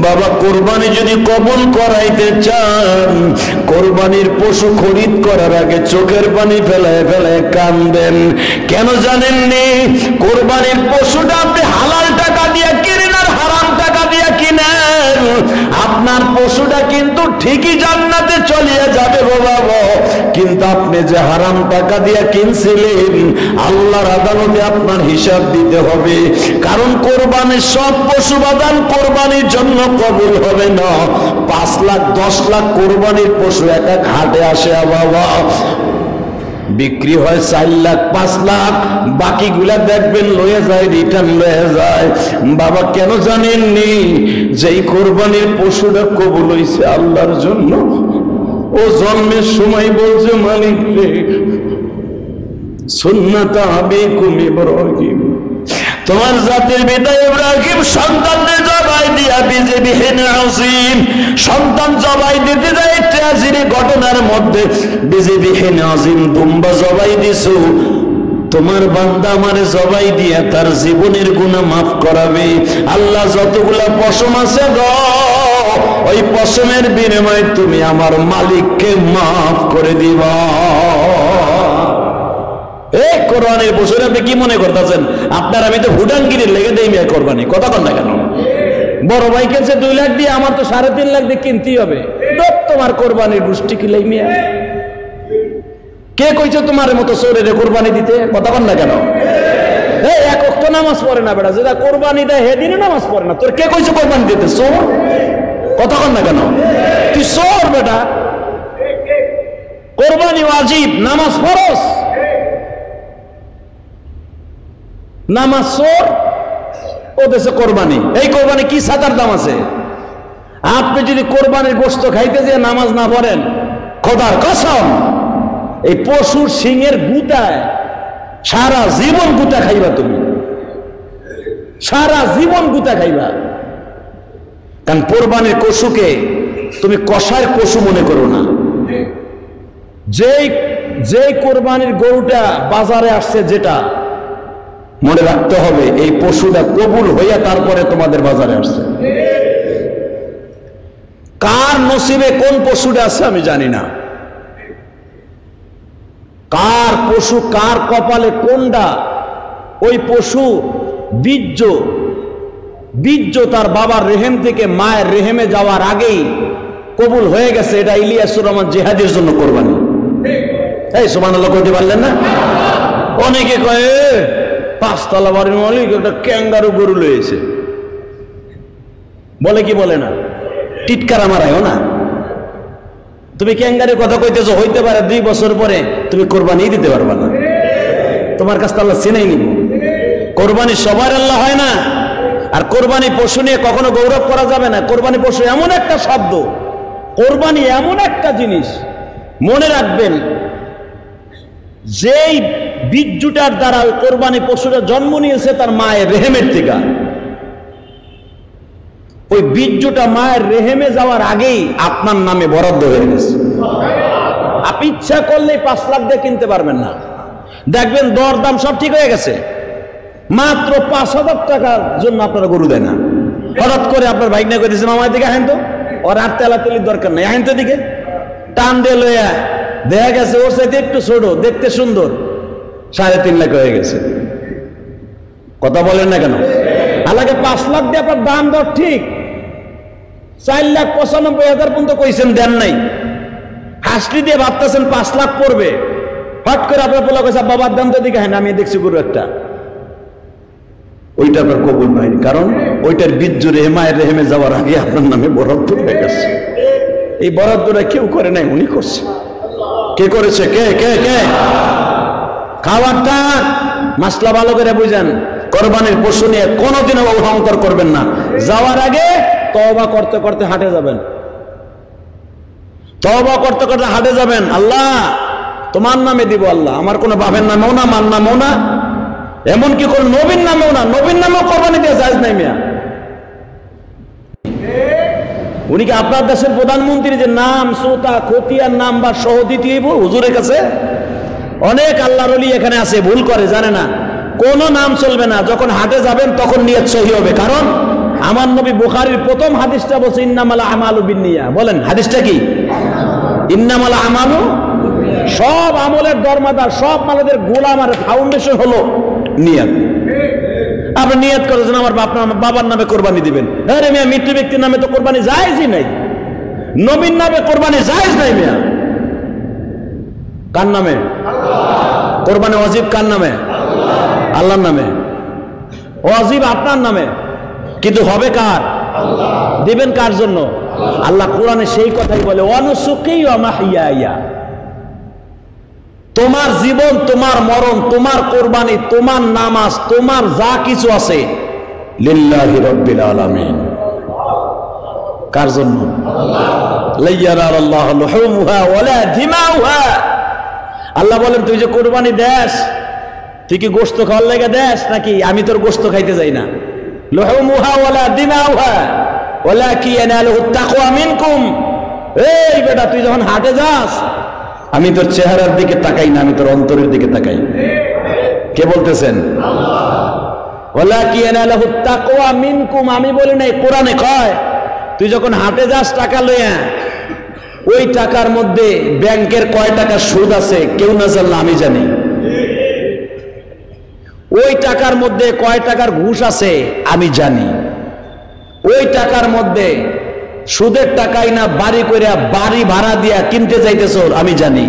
বাবা কোরবানি যদি কবুল করাইতে চান, কোরবানির পশু খরিদ করার আগে চোখের পানি ফেলায় ফেলায় কান্দেন। কেন জানেননি? কোরবানির পশুটা আপনি হালাল টাকা দিয়ে কিনেন আর হারাম টাকা দিয়ে কিনেন, আপনার পশুটা কিন্তু ঠিকই জান্নাতে চলিয়ে যাবে গো বাবা। কিন্তু আপনি যে হারাম টাকা দিয়ে কিনছিলেন, আল্লাহর আদালতে আপনার হিসাব দিতে হবে। কারণ কোরবানির সব পশু বাদান কোরবানির জন্য কবুল হবে না। 5 লাখ 10 লাখ কোরবানির পশু এক এক হাটে আসে বাবা, বিক্রি হয় 4 লাখ 5 লাখ, বাকিগুলা দেখবেন লয়ে যায়, রিটার্ন লয়ে যায়। বাবা কেন জানেননি? যেই কোরবানির পশুটা কবুল হইছে আল্লাহর জন্য, ও জন্মের সময় বলছে মালিক রে সুন্নাতা আবিকুম ইব্রাহিম, তোমার জাতির পিতা ইব্রাহিম সন্তানদের জবাই দিয়া বিজবিহিন আজিম, সন্তান জবাই দিতে যায় ট্র্যাজেডি ঘটনার মধ্যে বিজবিহিন আজিম দুম্বা জবাই দিছো। তোমার বান্দা আমারে জবাই দিয়া তার জীবনের গুনাহ মাফ করাবে। আল্লাহ যতগুলা পশম আছে গো, ওই পশমের বিনিময়ে তুমি আমার মালিককে মাফ করে দিবা। এই কোরবানির পশুর আপনি কি মনে করতেছেন? আপনার আমি তো হুডাঙ্গিরির লেগে দেই মেয়ে কোরবানি, কথা কন না কেন? বড় ভাই কিনছে 2 লাখ দিয়ে, আমার তো 3.5 লাখ দিয়ে কিনতেই হবে। তোমার কোরবানির গোষ্ঠী কি লাই মিয়া? কে কইছে তোমার মতো চোরের কোরবানি দিতে? কথা কন না কেন? এই এক ওয়াক্ত নামাজ পড়ে না বেটা, যেটা কোরবানি দেয় হেদিনে নামাজ পড়ে না, তোর কে কইছে কোরবানি দিতে? চোর, কথা কন না কেন? তুই চোর বেটা। কোরবানি ওয়াজিব, নামাজ ফরজ। নামাজ চোর, ও দেশে কোরবানি। এই কোরবানি কি সাদার দাম আছে? আপনি যদি কোরবানির গোশত খাইতে যে নামাজ না পড়েন, খোদার কসম এই পশুর সিংহের গুতায় সারা জীবন গুতা খাইবা, তুমি সারা জীবন গুতা খাইবা। কারণ কোরবানির পশুকে তুমি কষার পশু মনে করো না। যেই কোরবানির গরুটা বাজারে আসছে, যেটা মনে রাখতে হবে এই পশুটা কবুল হইয়া তারপরে তোমাদের বাজারে আসছে। কার নসিবে কোন পশুটা আছে আমি জানি না, কার পশু কার কপালে কোনটা। ওই পশু বীর্য তার বাবার রেহেম থেকে মায়ের রেহেমে যাওয়ার আগেই কবুল হয়ে গেছে। এটা ইলিয়াসুর রহমান জিহাদের জন্য কোরবানি। এই সুবহানাল্লাহ কইতে পারলেন না? অনেকে কয় 5 তলা বাড়ির মালিক একটা ক্যাঙ্গারু গরু লয়েছে, বলে কি বলে না? টিটকারা মারায়ও না। তুমি ক্যাঙ্গারের কথা কইতেছো, হইতে পারে 2 বছর পরে তুমি কোরবানি দিতে পারবা না, তোমার কাছে আল্লাহ চিনেই নিব। কোরবানি সবার আল্লাহ হয় না। আর কোরবানি পশু নিয়ে কখনো গৌরব করা যাবে না। কোরবানি পশু এমন একটা শব্দ, কোরবানি এমন একটা জিনিস, মনে রাখবেন যেই বীর্যটার দ্বারা ওই কোরবানি পশুটা জন্ম নিয়েছে তার মায়ের রেহেমের থেকে, ওই বীর্যটা মায়ের রেহেমে যাওয়ার আগেই আপনার নামে বরাদ্দ হয়ে গেছে। আপনি ইচ্ছা করলেই 5 লাখ দিয়ে কিনতে পারবেন না। দেখবেন দর দাম সব ঠিক হয়ে গেছে, মাত্র 5,000 টাকার জন্য আপনারা গরু দেয় না। হঠাৎ করে আপনার বাইক নিয়ে কইতেছে মামার দিকে আহেন তো, ওর আর তেলাতেলির দরকার নেই, আহেন তো দিকে টান দিয়ে লইয়া দেখা গেছে ওর সাথে একটু ছোট, দেখতে সুন্দর, 3.5 লাখ হয়ে গেছে। কথা বলেন না কেন? হালাকে 5 লাখ দিয়ে আপনার দাম দর ঠিক, 4,95,000 পর্যন্ত কইছেন, দেন নাই। হাসলি দিয়ে ভাবতেছেন 5 লাখ পড়বে। হট করে আপনার পোলা কইছে বাবার দাম তো দিকে, হ্যাঁ আমি দেখছি গরু একটা, ওইটা আপনার কবুল নাই। কারণ ওইটার বীর্য রেহেমায়ের রেহেমে যাওয়ার আগে আপনার নামে বরাদ্দ হয়ে গেছে। এই বরাদ্দটা কেউ করে নাই, উনি করছে। কে করেছে? কে কে কে? খাবারটা মাসলা ভালো করে বুঝেন। কোরবানির পশু নিয়ে কোনোদিনও অহংকার করবেন না। যাওয়ার আগে তওবা করতে করতে হাটে যাবেন, তওবা করতে করতে হাটে যাবেন। আল্লাহ তোমার নামে দিব, আল্লাহ আমার কোনো বাপের নামেও না, মার নামেও না, এমনকি কোন নবীর নামেও না। নবীর নামেও কোরবানি দিয়ে জায়েজ নাই মিয়া। উনি কি আপনার দেশের প্রধানমন্ত্রী যে নাম সোতা খতিয়ার নাম বা সহ দিতে হুজুরের কাছে? অনেক আল্লাহর ওলি এখানে আছে, ভুল করে, জানে না। কোনো নাম চলবে না। যখন হাটে যাবেন তখন নিয়ত সহি হবে, কারণ আমার নবী বুখারীর প্রথম হাদিসটা বলছে ইন্নামাল আমালু বিন্নিয়া। বলেন হাদিসটা কি? ইন্নামাল আমালু, সব আমলের দরমাদার, সব মালের গোলাম আর ফাউন্ডেশন হলো নিয়ত। আপনি নিয়ত করেছেন আমার বাবার নামে কোরবানি দিবেন, আরে মিয়া মৃত্যু ব্যক্তির নামে তো কোরবানি জায়েজই নাই, নবীর নামে কোরবানি জায়েজ নাই মিয়া। কার নামে কোরবানি ওয়াজিব? কার নামে? আল্লাহর নামে। ওয়াজিব আপনার নামে, কিন্তু হবে কার? দিবেন কার জন্য? আল্লাহ কোরআনে সেই কথাই বলে, ওয়ানুসুকি ওয়া মাহইয়ায়া, তোমার জীবন, তোমার মরণ, তোমার কোরবানি, তোমার নামাজ, তোমার যা কিছু আছে লিল্লাহি রাব্বিল আলামিন। কার জন্য? লা ইয়ারাল্লাহু লুহুমুহা ওয়ালা দিমাউহা। আল্লাহ বলেন তুই যে কোরবানি দেস, তুই কি গোশত খাওয়ার লাগা দেস নাকি? আমি তোর গোশত খাইতে যাই না। লুহুমুহা ওয়ালা দিমাউহা ওয়ালাকি ইয়ানালুহু তাকওয়া মিনকুম। এই বেটা, তুই যখন হাটে যাস, আমি তোর চেহারার দিকে তাকাই না, আমি তোর অন্তরের দিকে তাকাই। কে বলতেছেন? আল্লাহ। ওয়ালাকি ইয়ানালুহু তাকওয়া মিনকুম, আমি বলি নাই, কোরআনে কয় তুই যখন হাটে যাস টাকা লইয়া, ওই টাকার মধ্যে ব্যাংকের কয় টাকা সুদ আছে কেউ না জানলে আমি জানি, ওই টাকার মধ্যে কয় টাকার ঘুষ আছে আমি জানি, ওই টাকার মধ্যে সুদের টাকাই না বাড়ি কইরা বাড়ি ভাড়া দিয়া কিনতে যাইতেছ আমি জানি।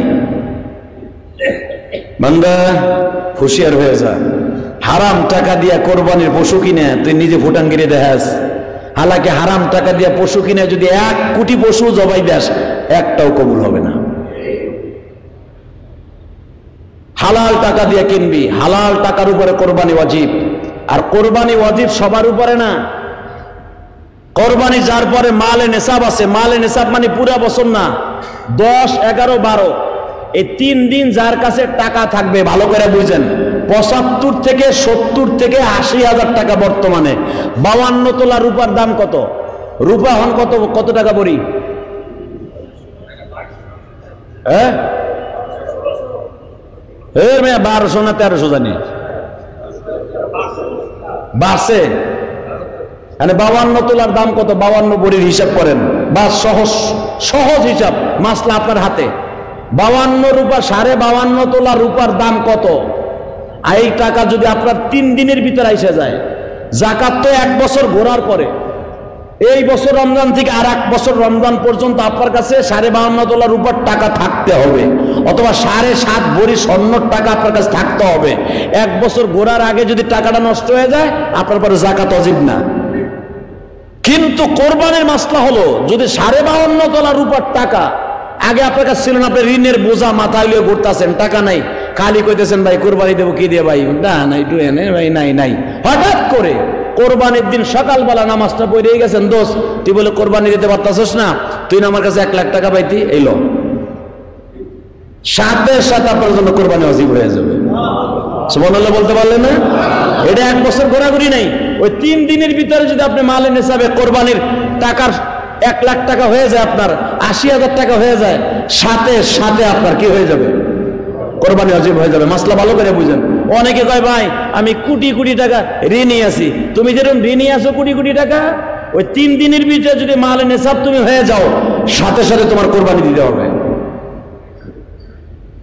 বান্দা হুঁশিয়ার হয়ে যা, হারাম টাকা দিয়া কোরবানির পশু কিনে তুই নিজে ফুটাঙ্গিরে দেখাস। হালাকে হারাম টাকা দিয়া পশু কিনে যদি 1 কোটি পশু জবাই দেস, একটাও কবুল হবে না। হালাল টাকা দিয়ে কিনবি, হালাল টাকার উপরে কোরবানি ওয়াজিব। আর কোরবানি ওয়াজিব সবার উপরে না, কোরবানি যার পরে মালে নেশাব আছে, মালে নেশাব মানে পুরা বছর না, 10, 11, 12 এই 3 দিন যার কাছে টাকা থাকবে, ভালো করে বুঝেন, 75 থেকে 70 থেকে 80,000 টাকা বর্তমানে। 52 তোলা রূপার দাম কত? রূপা হন কত টাকা পড়ি? হ্যাঁ 1200 না 1300 জানি বাড়ছে। মানে 52 তোলার দাম কত? 52 বড়ির হিসাব করেন, বা সহজ হিসাব, মাসলা আপনার হাতে। 52 রূপা, 52.5 তোলা রূপার দাম কত? এই টাকা যদি আপনার 3 দিনের ভিতরে এসে যায়, জাকাত তো 1 বছর ঘোরার পরে, এই বছর রমজান থেকে আর 1 বছর রমজান পর্যন্ত আপনার কাছে 52.5 তোলা রূপার টাকা থাকতে হবে, অথবা 7.5 ভরি স্বর্ণর টাকা আপনার কাছে থাকতে হবে। 1 বছর ঘোরার আগে যদি টাকাটা নষ্ট হয়ে যায়, আপনার পরে জাকাত ওয়াজিব না। কিন্তু কোরবানির মাসলা হলো, যদি 52.5 তোলা রূপার টাকা আগে আপনার কাছে ছিল না, আপনি ঋণের বোঝা মাথায় লিয়ে ঘুরতেছেন, টাকা নাই, খালি কইতেছেন ভাই কোরবানি দেবো, কি দিয়ে ভাই? না নাই, একটু এনে ভাই, নাই। হঠাৎ করে কোরবানির দিন সকালবেলা নামাজটা পড়ে গেছেন, দোস্ত তুই বলে কোরবানি দিতে পারতাছিস না, তুই না আমার কাছে 1 লাখ টাকা পাইতি, এলো সাথে সাথে আপনার জন্য কোরবানি ওয়াজিব হয়ে যাবে। সুবহানাল্লাহ বলতে পারলেন না? এটা 1 বছর ঘোরাঘুরি নাই, ওই 3 দিনের ভিতরে যদি আপনি মালে নেশাবে কোরবানির টাকার 1 লাখ টাকা হয়ে যায়, আপনার 80,000 টাকা হয়ে যায়, সাথে সাথে আপনার কি হয়ে যাবে? কোরবানি ওয়াজিব হয়ে যাবে। মাসলা ভালো করে বুঝেন। অনেকে কয় ভাই আমি কোটি কোটি টাকা ঋণী আছি, তুমি যেরকম ঋণী আছো কোটি কোটি টাকা, ওই 3 দিনের ভিতরে যদি মালে নেশাব তুমি হয়ে যাও, সাথে সাথে তোমার কোরবানি দিতে হবে।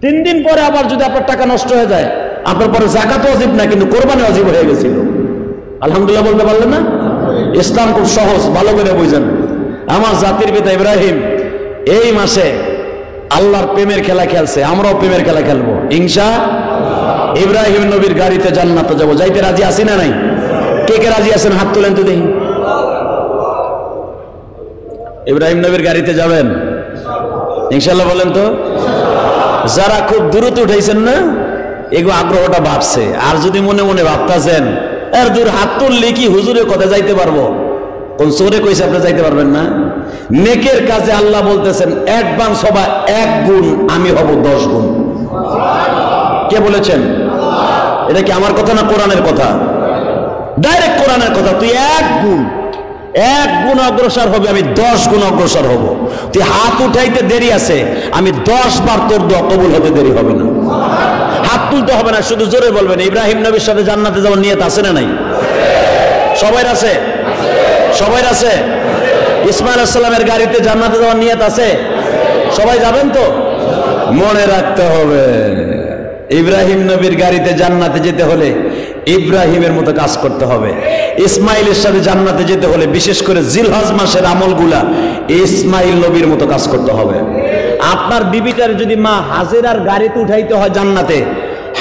3 দিন পরে আবার যদি আপনার টাকা নষ্ট হয়ে যায়, আপনার পরে জাকাত ওয়াজিব না, কিন্তু কোরবানি ওয়াজিব হয়ে গেছিল। আলহামদুলিল্লাহ বলতে পারলেন না? ইসলাম খুব সহজ, ভালো করে বুঝেন। আমার জাতির পিতা ইব্রাহিম এই মাসে আল্লাহর প্রেমের খেলা খেলছে, আমরাও প্রেমের খেলা খেলবো ইনশাআল্লাহ। ইব্রাহিম নবীর গাড়িতে জান্নাতে যাবো, যাইতে রাজি আছি না নাই? কে কে রাজি আছেন হাত তুলেন তো দেখি। ইব্রাহিম নবীর গাড়িতে যাবেন ইনশাআল্লাহ বলেন তো। যারা খুব দ্রুত উঠাইছেন না, এগুলো আগ্রহটা বাড়ছে। আর যদি মনে মনে ভাবতেছেন এর দূর হাত তুললে কি হুজুরের কথা যাইতে পারবো, কোন সূরা কইছে আপনি যাইতে পারবেন না? নেকের কাজে আল্লাহ বলতেছেন অ্যাডভান্স হবা 1 গুণ, আমি হব 10 গুণ। কে বলেছেন? এটা কি আমার কথা না কোরআনের কথা? ডাইরেক্ট কোরআনের কথা। তুই 1 গুণ অগ্রসর হবে, আমি 10 গুণ অগ্রসর হব। তুই হাত উঠাইতে দেরি আছে, আমি 10 বার তোর দোয়া কবুল হতে দেরি হবে না। হাত তুলতে হবে না, শুধু জোরে বলবেন ইব্রাহিম নবীর সাথে জান্নাতে যাওয়ার নিয়ত আছে না নাই? সবাই আছে? সবাই আছে? ইসমাইল আলাইহিস সালামের গাড়িতে জান্নাতে যাওয়ার নিয়ত আছে? সবাই যাবেন তো? মনে রাখতে হবে, ইব্রাহিম নবীর গাড়িতে জান্নাতে যেতে হলে ইব্রাহিমের মতো কাজ করতে হবে। ইসমাইলের সাথে জান্নাতে যেতে হলে বিশেষ করে জিলহজ মাসের আমলগুলা ইসমাইল নবীর মতো কাজ করতে হবে। আপনার বিবিটার যদি মা হাজেরার গাড়িতে উঠাইতে হয় জান্নাতে,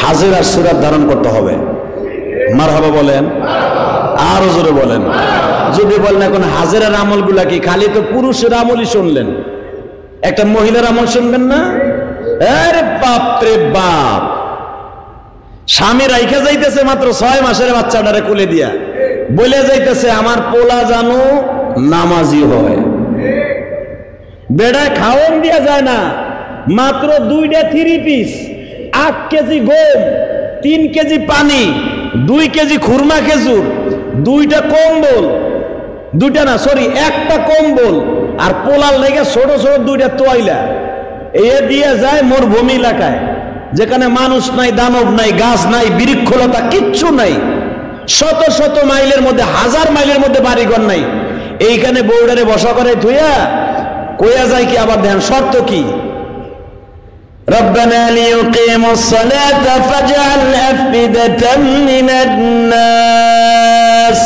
হাজেরার সূরত ধারণ করতে হবে। মারহাবা বলেন, আরো জোরে বলেন। যদি বলেন এখন হাজেরার আমলগুলা কি, খালি তো পুরুষের আমলই শুনলেন, একটা মহিলার আমল শুনবেন না? আরে বাপ রে বাপ, স্বামী রাইখা যাইতেছে মাত্র 6 মাসের বাচ্চাটারে কোলে দিয়া, বলে যাইতেছে আমার পোলা জানো নামাজি হয়। বেড়ায় খাওয়ান দিয়া যায় না, মাত্র 2টা 3 পিস, 8 কেজি গম, 3 কেজি পানি, 2 কেজি খুরমা খেজুর, 2টা কম্বল, 2টা না সরি 1টা কম্বল, আর পোলার লেগে ছোট ছোট 2টা তোয়াইলা এ দিয়ে যায় মরুভূমি এলাকায়, যেখানে মানুষ নাই, দানব নাই, গাছ নাই, বৃক্ষলতা কিচ্ছু নাই, শত শত মাইলের মধ্যে, 1000 মাইলের মধ্যে বাড়িঘর নাই। এইখানে বউডারে বসা করে ধুইয়া কইয়া যায় কি, আবার ধ্যান শর্ত কি, রব্বানা লিয়ুকিমুস সালাতা ফাজআল আফইদাতাম মিনান নাস।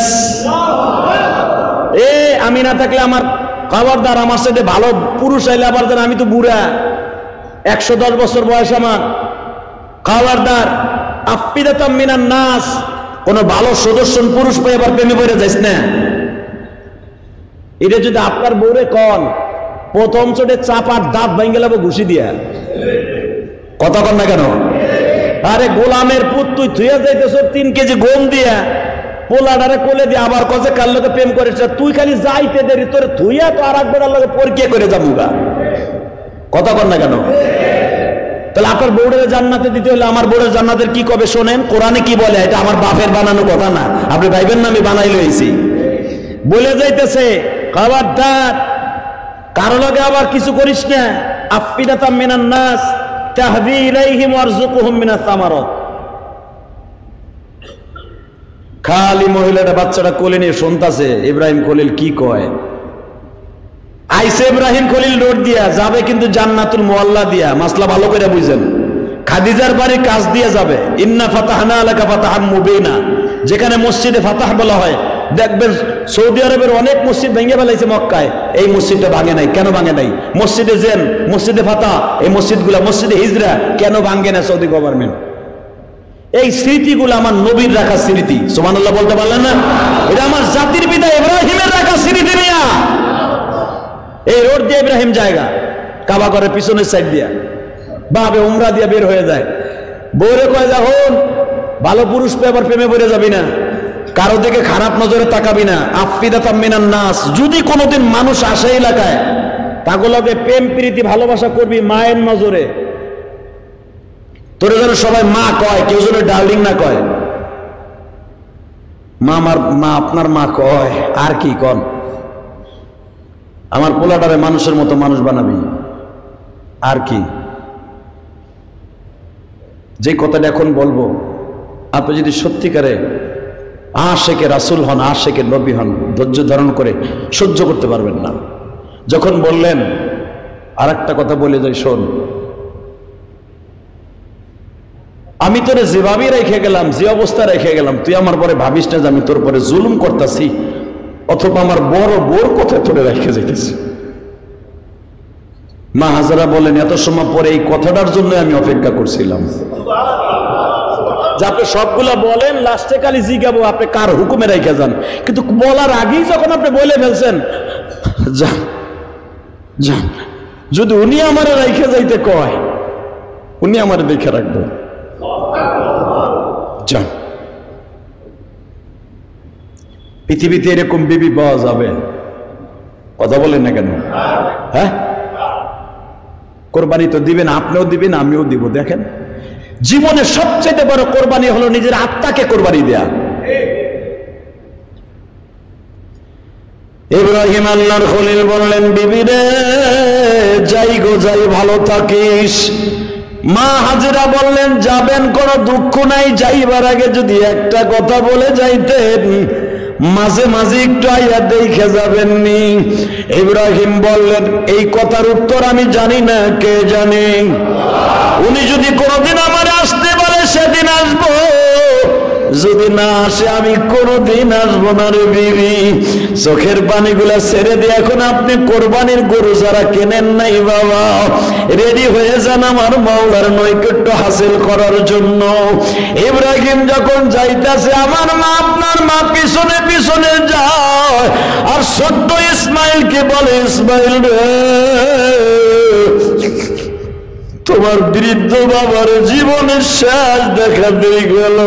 আমি না থাকলে আমার খবরদার, আমার সাথে ভালো পুরুষ আইলে আবার যেন, আমি তো বুড়া, 110 বছর বয়স আমার, খবরদার আফইদাতাম মিনান নাস, কোন ভালো সুদর্শন পুরুষ পেয়ে আবার প্রেমে পড়ে যাইস না। এটা যদি আপনার বউরে কন, প্রথম চোটে চাপার দাঁত ভেঙে গেল ঘুষি দিয়া, কথা কন না কেন? আরে গোলামের পুত, তুই থুইয়া যাইতেছ 3 কেজি গম দিয়া, পোলাডারে কোলে দিয়ে আবার কজে কার লোকে প্রেম করেছে, তুই খালি যাইতে দেরি, তোর থুইয়া তো আর একবার লোকে পরীক্ষা করে যাবুগা, কথা কন না কেন? তাহলে আপনার বউরের জান্নাতে দিতে হলে আমার বউরের জান্নাতের কি কবে শোনেন, কোরআনে কি বলে, এটা আমার বাপের বানানো কথা না, আপনি ভাইবেন না আমি বানাই লইছি। বলে যাইতেছে খবরদার কারো লগে আবার কিছু করিস না, আফইদাতাম মিনান নাস তাহদি ইলাইহিম ওয়ারযুকহুম মিনাস সামারাত। খালি মহিলাটা বাচ্চাটা কোলে নিয়ে শুনতাছে ইব্রাহিম খলিল কি কয়। আইসে ইব্রাহিম খলিল রোড দিয়া যাবে, কিন্তু জান্নাতুল মুআল্লা দিয়া, মাসলা ভালো করে বুঝেন, খাদিজার বাড়ির কাজ দিয়ে যাবে। ইন্না ফাতাহনা লাকা ফাতাহাম মুবিনা, যেখানে মসজিদে ফাতাহ বলা হয়, দেখবেন সৌদি আরবের অনেক মসজিদ ভেঙে ফেলাইছে মক্কায়, এই মসজিদটা ভাঙে নাই। কেন ভাঙে নাই? মসজিদে জেন, মসজিদে ফাতাহ, এই মসজিদগুলা, মসজিদে হিজরা কেন ভাঙে না সৌদি গভর্নমেন্ট? এই স্মৃতিগুলো আমার নবীর রাখা স্মৃতি, সুবহানাল্লাহ বলতে পারলেন না? এটা আমার জাতির পিতা ইব্রাহিমের রাখা স্মৃতি নিয়া এই রোড দিয়ে ইব্রাহিম জায়গা, কাবা ঘরের পিছনের সাইড দিয়া ভাবে উমরা দিয়া বের হয়ে যায়। বউরে কয় যা হন, ভালো পুরুষ পেয়ে আবার প্রেমে পড়ে যাবি না, কারো দিকে খারাপ নজরে তাকাবি না, আফইদাতাম মিনান নাস। যদি কোনোদিন মানুষ আসে এলাকায়, তাগুলোকে প্রেম প্রীতি ভালোবাসা করবি মায়ের নজরে। তোরে যেন সবাই মা কয়, কেউ যেন ডার্লিং না কয়। মা আমার মা, আপনার মা কয়, আর কি কন, আমার পোলাটারে মানুষের মতো মানুষ বানাবি, আর কি? যে কথাটা এখন বলবো, আপনি যদি সত্যিকারে আশেকে রাসূল হন, আশেকে নবী হন, ধৈর্য ধারণ করে সহ্য করতে পারবেন না। যখন বললেন, আর একটা কথা বলে যাই শোন, আমি তোরে যেভাবে রেখে গেলাম, যে অবস্থা রেখে গেলাম, তুই আমার পরে ভাবিস না যে আমি তোর পরে জুলুম করতেছি, অথবা আমার বড় বোর কথায় তোরে রেখে যেতেছি। মা হাজারা বলেন, এত সময় পরে এই কথাটার জন্য আমি অপেক্ষা করছিলাম, যে আপনি সবগুলা বলেন, লাস্টে খালি জিগাবো আপনি কার হুকুমে রেখে যান। কিন্তু বলার আগেই যখন আপনি বলে ফেলছেন, যান যান, যদি উনি আমার রেখে যাইতে কয়, উনি আমার দেখে রাখবেন, যান। পৃথিবীতে এরকম বিবি পাওয়া যাবে? কথা বলেন না কেন? হ্যাঁ, কোরবানি তো দিবেন, আপনিও দিবেন, আমিও দিব। দেখেন, জীবনের সবচেয়ে বড় কোরবানি হলো নিজের আত্মাকে কোরবানি দেয়া। ইব্রাহিম আল্লাহর খলিল বললেন, বিবি রে যাই গো যাই, ভালো থাকিস। মা হাজেরা বললেন, যাবেন, কোনো দুঃখ নাই, যাইবার আগে যদি একটা কথা বলে যাইতেন। মাঝে মাঝে একটু আইয়া দেখে যাবেননি। ইব্রাহিম বললেন, এই কথার উত্তর আমি জানি না, কে জানে? উনি যদি কোনোদিন আমার আসতে বলে সেদিন আসবো, যদি না আসে আমি কোনোদিন আসবো না রে বিবি। চোখের পানিগুলা ছেড়ে দিয়ে এখন আপনি কোরবানির গরু যারা কেনেন নাই বাবা, রেডি হয়ে যান আমার মাওলার নৈকট্য হাসিল করার জন্য। ইব্রাহিম যখন যাইতাছে, আমার মা আপনার মা পিছনে পিছনে যায়, আর ছোট্ট ইসমাইলকে বলে, ইসমাইল রে, তোমার বৃদ্ধ বাবার জীবনের শেষ দেখা দিয়ে গেল।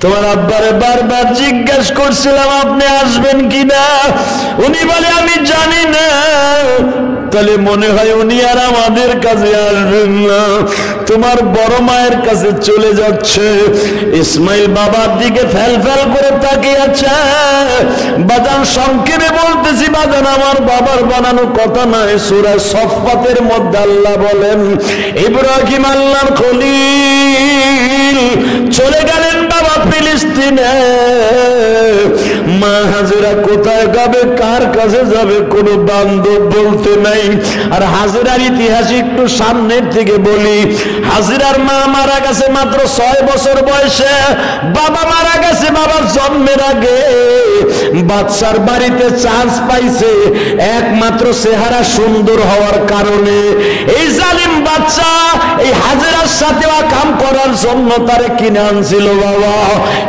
তোমার আব্বারে বারবার জিজ্ঞেস করছিলাম আপনি আসবেন কিনা, উনি বলে আমি জানি না। তাহলে মনে হয় উনি আর আমাদের কাছে আসবেন না, তোমার বড় মায়ের কাছে চলে যাচ্ছে। ইসমাইল বাবার দিকে ফেল ফেল করে তাকিয়ে আছে। বাজান সংক্ষেপে বলতেছি বাজান, আমার বাবার বানানো কথা নয়, সূরা সফফাতের মধ্যে আল্লাহ বলেন, ইব্রাহিম আল্লাহর খলিল চলে গেলেন বাবা ফিলিস্তিনে। মা হাজেরা কোথায় যাবে, কার কাছে যাবে, কোনো বান্ধব বলতে নাই। আর হাজেরার ইতিহাস একটু সামনের থেকে বলি। হাজেরার মা মারা গেছে মাত্র 6 বছর বয়সে, বাবা মারা গেছে বাবার জন্মের আগে। বাচ্চার বাড়িতে চান্স পাইছে একমাত্র চেহারা সুন্দর হওয়ার কারণে। এই জালিম বাচ্চা এই হাজেরার সাথে কাম করার জন্য তারে কিনে আনছিল বাবা,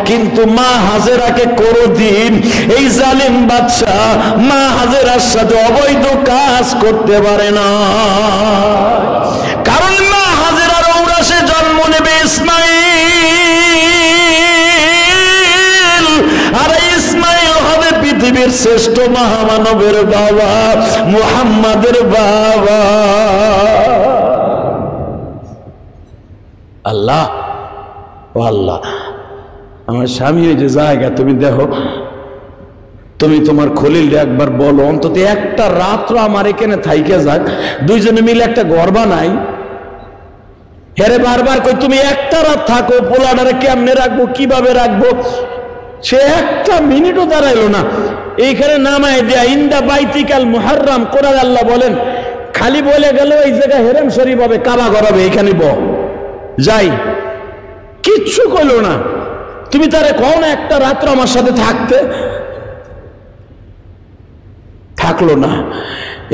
কিন্তু মা হাজেরাকে কোনদিন এই জালিম বাচ্চা মা হাজেরার সাথে অবৈধ কাজ করতে পারে না। কারণ মা হাজেরার ঔরসে জন্ম নেবে ইসমাইল, আর ইসমাইল হবে পৃথিবীর শ্রেষ্ঠ মহামানবের বাবা, মুহাম্মাদের বাবা। আল্লাহ ও আল্লাহ, আমার স্বামী ওই যে জায়গা তুমি দেখো, তুমি তোমার খলিল একবার বলো অন্তত একটা রাত্র আমার এখানে থাইকে যাক, দুইজনে মিলে একটা ঘর বানাই। হেরে বারবার কই তুমি একটা রাত থাকো, পোলাডারে কেমনে রাখবো, কিভাবে রাখবো, সে একটা মিনিটও দাঁড়াইলো না। এইখানে নামায় দেয়া ইন্দা বাইতিকাল মুহাররাম কোরআন আল্লাহ বলেন, খালি বলে গেল এই জায়গায় হেরেম শরীফ হবে, কাবা ঘর হবে, এইখানে যাই, কিচ্ছু কইলো না। তুমি তারে কও না একটা রাত্র আমার সাথে থাকতে, থাকলো না।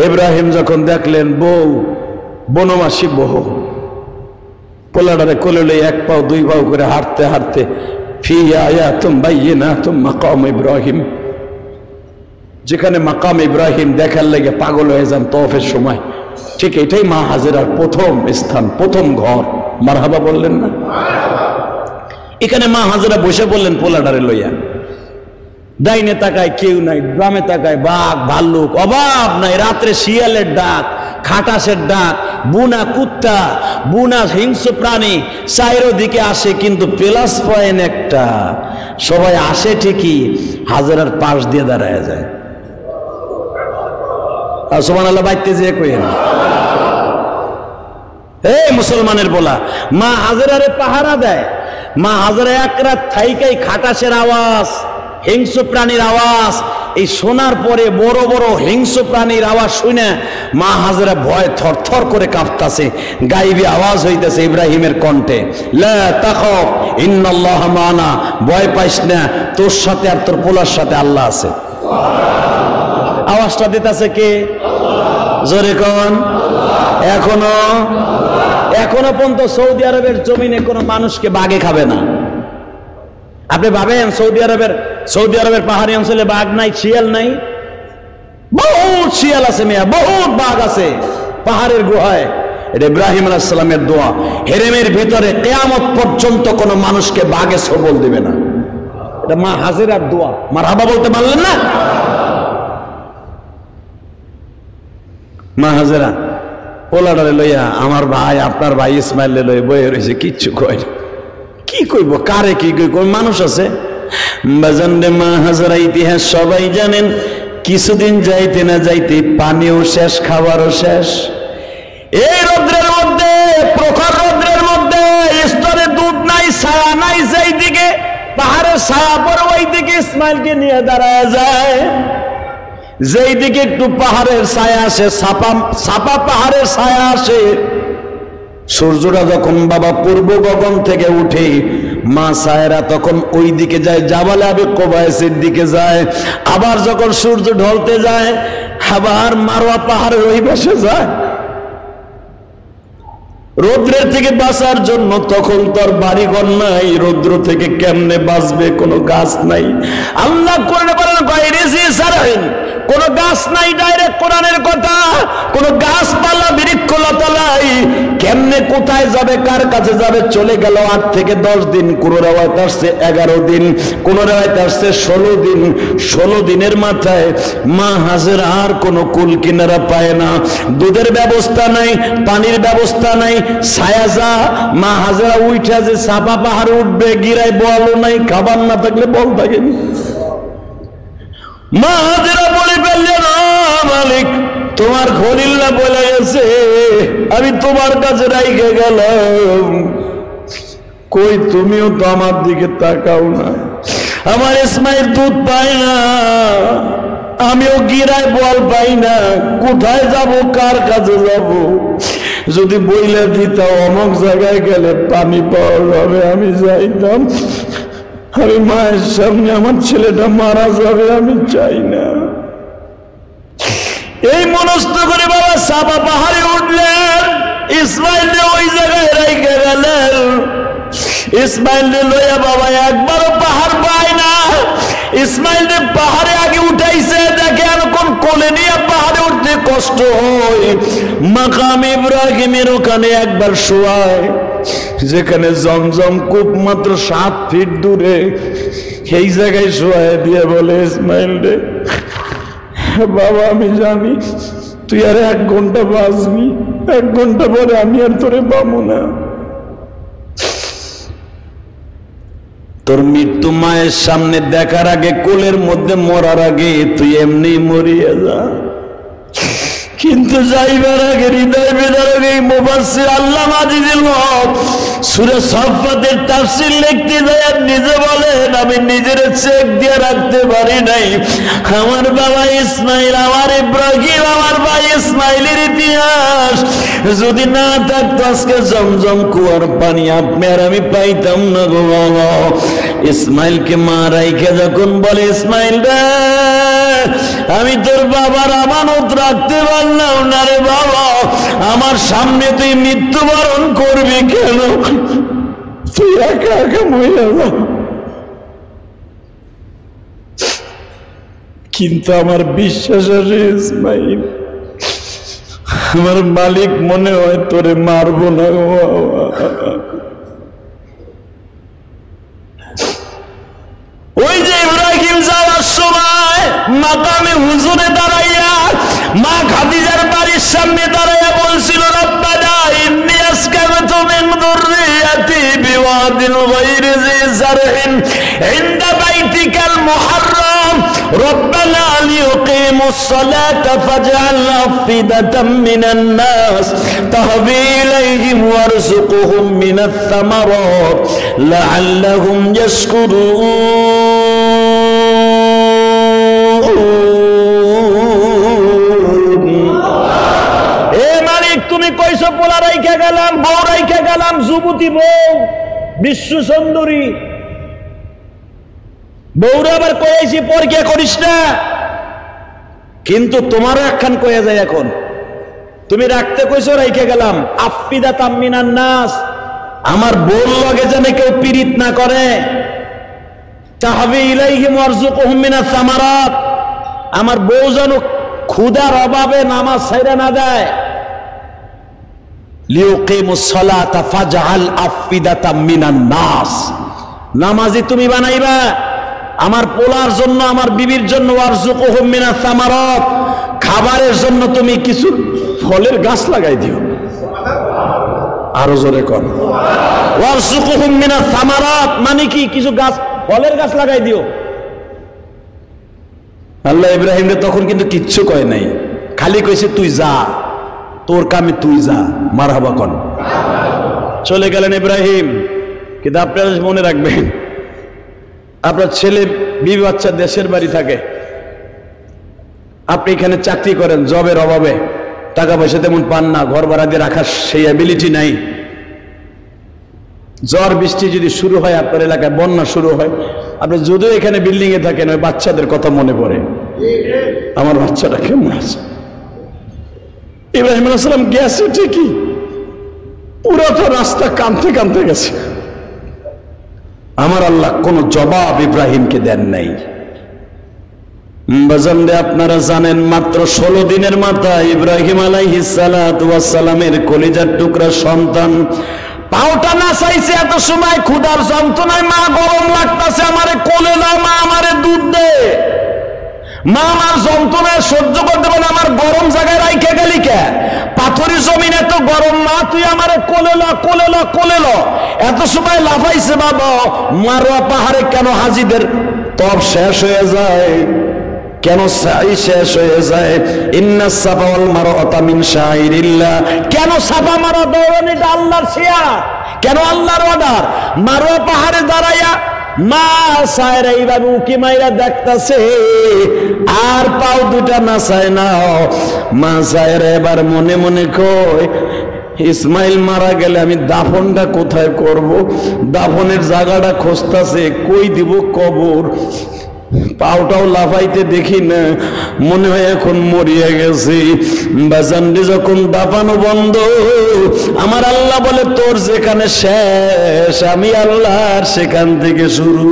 ইব্রাহিম যখন দেখলেন বউ বনমাসী বহু, পোলাডারে কোলে লই এক পাও দুই পাও করে হাঁটতে হাঁটতে, ফি আয়াতুম বাইয়িনাতুম মাকাম ইব্রাহিম, যেখানে মাকাম ইব্রাহিম দেখার লেগে পাগল হয়ে যান তওয়াফের সময়, ঠিক এটাই মা হাজেরার প্রথম স্থান, প্রথম ঘর। মারহাবা বললেন না? এখানে মা হাজেরা বসে বললেন পোলাডারে লইয়া, ডাইনে তাকায় কেউ নাই, বামে তাকায় বাঘ ভাল্লুক, অভাব নাই। রাত্রে শিয়ালের ডাক, খাটাসের ডাক, বুনা কুত্তা, বুনা হিংস্র প্রাণী চারিদিকে আসে, কিন্তু প্লাস পয়েন্ট একটা, সবাই আসে ঠিকই, হাজেরার পাশ দিয়ে দাঁড়ায় যায়। আর সুবহানাল্লাহ বাইতে যে কইেন, এই মুসলমানের বলা মা হাজেরারে পাহারা দেয়। মা হাজেরা এক রাত থাইকাই খাটাসের আওয়াজ, হিংস্র প্রাণীর আওয়াজ, এই শোনার পরে বড় বড় হিংস্র প্রাণীর আওয়াজ শুনে মা হাজেরা ভয় থরথর করে কাঁপতাছে। গাইবি আওয়াজ হইতেছে ইব্রাহিমের কণ্ঠে, লা তাখাফ ইন্নাল্লাহ মানা, ভয় পাইস না, তোর সাথে আর তোর পোলার সাথে আল্লাহ আছে। আওয়াজটা দিতেছে কে? জোরে কোন? এখনো পর্যন্ত সৌদি আরবের জমিনে কোনো মানুষকে বাঘে খাবে না। আপনি ভাবেন সৌদি আরবের পাহাড়ি অঞ্চলে বাঘ নাই, শিয়াল নাই? বহুত শিয়াল আছে মিয়া, বহুত বাঘ আছে পাহাড়ের গুহায়। এটা ইব্রাহিম আলাইহিস সালামের দোয়া, হেরেমের ভেতরে কিয়ামত পর্যন্ত কোনো মানুষকে বাঘে সবল দিবে না। এটা মা হাজেরার দোয়া। মারহাবা বলতে পারলেন না? মা হাজেরা পোলাডারে লইয়া, আমার ভাই আপনার ভাই ইসমাইল লইয়া বয়ে রয়েছে, কিচ্ছু কয় না। কি কইব, কারে কি কই, কোন মানুষ আছে? বাজান রে, মা হাজেরা ইতিহাস সবাই জানেন। কিছুদিন যাইতে না যাইতে পানিও শেষ, খাবারও শেষ। এই রৌদ্রের মধ্যে, প্রখর রৌদ্রের মধ্যে স্তরে দুধ নাই, নাই, ছায়া নাই, যেই দিকে পাহাড়ের ছায়া পড়ে ওই দিকে ইসমাইলকে নিয়ে দাঁড়ায় যায়। যেই দিকে একটু পাহাড়ের ছায়া আসে, ছাপা পাহাড়ের ছায়া আসে, সূর্যটা যখন বাবা পূর্ব গগন থেকে উঠে, মা সায়রা তখন ওই দিকে যায়, জাবালে আবি কুবাইসের দিকে যায়। আবার যখন সূর্য ঢলতে যায়, আবার মারওয়া পাহাড়ের ওই পাশে যায় রৌদ্রের থেকে বাঁচার জন্য। তখন তোর বাড়িঘর নাই, রৌদ্র থেকে কেমনে বাঁচবে? কোনো গাছ নাই। আল্লাহ কোরআনে বলেন গায়রিজি সারহিন, কোন গাছ নাই, ডাইরেক্ট কোরআনের কথা। কোন গাছপালা বৃক্ষলতা নাই, কেমনে কোথায় যাবে, কার কাছে যাবে? চলে গেল 8 থেকে 10 দিন, কোন রাওয়াত আসছে 11 দিন, কোন রাওয়াত আসছে 16 দিন। 16 দিনের মাথায় মা হাজেরা আর কোনো কুল কিনারা পায় না। দুধের ব্যবস্থা নাই, পানির ব্যবস্থা নাই, ছায়া যা। মা হাজেরা উঠা যে চাপা পাহাড়ে উঠবে, গিরায় বলও নাই, খাবার না থাকলে বল থাকেনি। মা হাজেরা বলে ফেললেন, মালিক তোমার খলিল্লা বলে গেছে, আমি তোমার কাছে রাইখে গেলাম। কই তুমিও তো আমার দিকে তাকাও না। আমার ইসমাইল দুধ পায় না, আমিও গিরায় বল পাই না, কোথায় যাব, কার কাছে যাব? যদি বইলে দিতা অমুক জায়গায় গেলে পানি পাওয়া যাবে, আমি যাইতাম। আমি মায়ের সামনে আমার ছেলেটা মারা যাবে, আমি চাই না। এই মনস্থ করে বাবা সাবা পাহাড়ে উঠলেন, ইসমাইল ওই জায়গায় রেখে গেলেন। ইসমাইল লইয়া বাবা একবারও পাহাড় পায় না। ইসমাইল পাহাড়ে আগে উঠাইছে, দেখে এখন কোলে নিয়ে পাহাড়ে উঠতে কষ্ট হয়। মাকাম ইব্রাহিমের ওখানে একবার শোয়ায়, যেখানে জমজম কূপ মাত্র 7 ফিট দূরে, সেই জায়গায় শোয়ায় দিয়ে বলে, ইসমাইল রে বাবা, আমি জানি তুই আর 1 ঘন্টা বাঁচবি, 1 ঘন্টা পরে আমি আর তোরে পাবো না। তোর মৃত্যু মায়ের সামনে দেখার আগে, কোলের মধ্যে মরার আগে তুই এমনি মরিয়া যা। কিন্তু যাইবার আগে, হৃদয় বেদার আগে, মুফাসসির আল্লামা আজিজুল হক সূরা সাফফাতের তাফসীর লিখতে যায় নিজে বলেন, আমি নিজের চেক দিয়ে রাখতে পারি নাই। আমার বাবা ইসমাইল, আমার ইব্রাহিম, আমার ভাই ইসমাইলের ইতিহাস যদি না থাকতো, আজকে জমজম কুয়ার পানি আপনি আর আমি পাইতাম না গো বাবা। ইসমাইলকে মা রাইখে যখন বলে, ইসমাইল রে আমি তোর বাবার আমানত রাখতে পারলাম না রে বাবা, আমার সামনে তুই মৃত্যুবরণ করবি কেন? তুই একা একা মরে যা। কিন্তু আমার বিশ্বাস আছে ইসমাইল, আমার মালিক মনে হয় তোরে মারবো না। ওই যে ইব্রাহিম যাওয়ার সময় মাকামে হুজুরে দাঁড়াইয়া, মা খাদিজার বাড়ির সামনে দাঁড়াইয়া বলছিল, রব্বানা ইন্নী আসকানতু মিন যুররিয়াতি বিওয়াদিন গায়রি জি জারহিন ইনদা বাইতিকাল মুহাররাম রব্বানা লিয়ুকিমুস সালাতা ফাজআল আফিদাতাম মিনান নাস তাহবি ইলাইহিম ওয়ারযুকহুম মিনাত থামারাত লাআল্লাহুম ইয়াশকুরুন। তুমি কইছো পোলা রাইখা গেলাম, বউ রাইখা গেলাম, যুবতী বউ, বিশ্ব সুন্দরী বউরা আবার কয়েছি পরীক্ষা করিস না। কিন্তু তোমারও একখান কয়ে যায়, এখন তুমি রাখতে কইছো, রাইখা গেলাম। আফিদাতাম মিনান নাস, আমার বউর লগে যেন কেউ পীড়িত না করে। তাহবি ইলাইহিম ওয়ারযুকহুম মিনাস সামারাত, আমার বউ যেন ক্ষুধার অভাবে নামাজ ছাইরা না দেয়। লিউকিমুস সালাতা ফাজআল আফিদাতাম মিনান নাস, নামাজি তুমি বানাইবা আমার পোলার জন্য, আমার বিবির জন্য। ওয়ারযুকহুম মিনাস সামারাত, খাবারের জন্য তুমি কিছু ফলের গাছ লাগাই দিও। আরো জোরে কর, ওয়ারযুকহুম মিনাস সামারাত মানে কি? কিছু গাছ, ফলের গাছ লাগাই দিও। আল্লাহ ইব্রাহিমকে তখন কিন্তু কিচ্ছু কয় নাই, খালি কইছে তুই যা, তোর কামে তুই যা, মারহাবা কর। চলে গেলেন ইব্রাহিম। কিন্তু আপনারা মনে রাখবেন, আপনার ছেলে বিবি বাচ্চা দেশের বাড়ি থাকে, আপনি এখানে চাকরি করেন, জবের অভাবে টাকা পয়সা তেমন পান না, ঘর ভাড়া দিয়ে রাখার সেই অ্যাবিলিটি নাই। ঝড় বৃষ্টি যদি শুরু হয়, আপনার এলাকায় বন্যা শুরু হয়, আপনি যদিও এখানে বিল্ডিং এ থাকেন, ওই বাচ্চাদের কথা মনে পড়ে, আমার বাচ্চাটা কেমন আছে। ইব্রাহিম আলাইহিস সালাম গেছে ঠিকই, পুরোটা রাস্তা কাঁদতে কাঁদতে গেছে। আমার আল্লাহ কোনো জবাব ইব্রাহিমকে দেন নাই। বাজানরে আপনারা জানেন, মাত্র 16 দিনের মাথায় ইব্রাহিম আলাইহিস সালাতু ওয়াস সালামের কলিজার টুকরা সন্তান পাওটা না চাইছে। এত সময় ক্ষুধার যন্ত্রণায় মা গরম লাগতেছে, আমারে কোলে নাও, মা আমারে দুধ দে। মা আমার যন্ত্রণায় সহ্য করতে পারে, আমার গরম জায়গায় রাইখে গেলি কে? পাথরি জমিন এত গরম, মা তুই আমারে কোলে ল, কোলে ল, কোলে ল। এত সময় লাফাইছে বাবা। মারোয়া পাহাড়ে কেন হাজিদের তব শেষ হয়ে যায়, কেন সাই শেষ হয়ে যায়? ইন্নাস সাফা ওয়াল মারওয়াতা মিন শাইরিল্লাহ। কেন সাফা মারওয়া দৌড়ানো? এটা আল্লাহর শিয়া, কেন আল্লাহর অর্ডার। মারওয়া পাহাড়ে দাঁড়াইয়া মা সায়রা এইভাবে উকি মাইরা দেখতাছে, আর পাও দুটা নাচায় না। মা সায়রা এবার মনে মনে কয়, ইসমাইল মারা গেলে আমি দাফনটা কোথায় করব? দাফনের জায়গাটা খুঁজতাছে, কই দিব কবর। পাওটাও লাফাইতে দেখি না, মনে হয় এখন মরিয়া গেছি। বাজানরে যখন দাফানো বন্ধ, আমার আল্লাহ বলে তোর যেখানে শেষ, আমি আল্লাহর সেখান থেকে শুরু।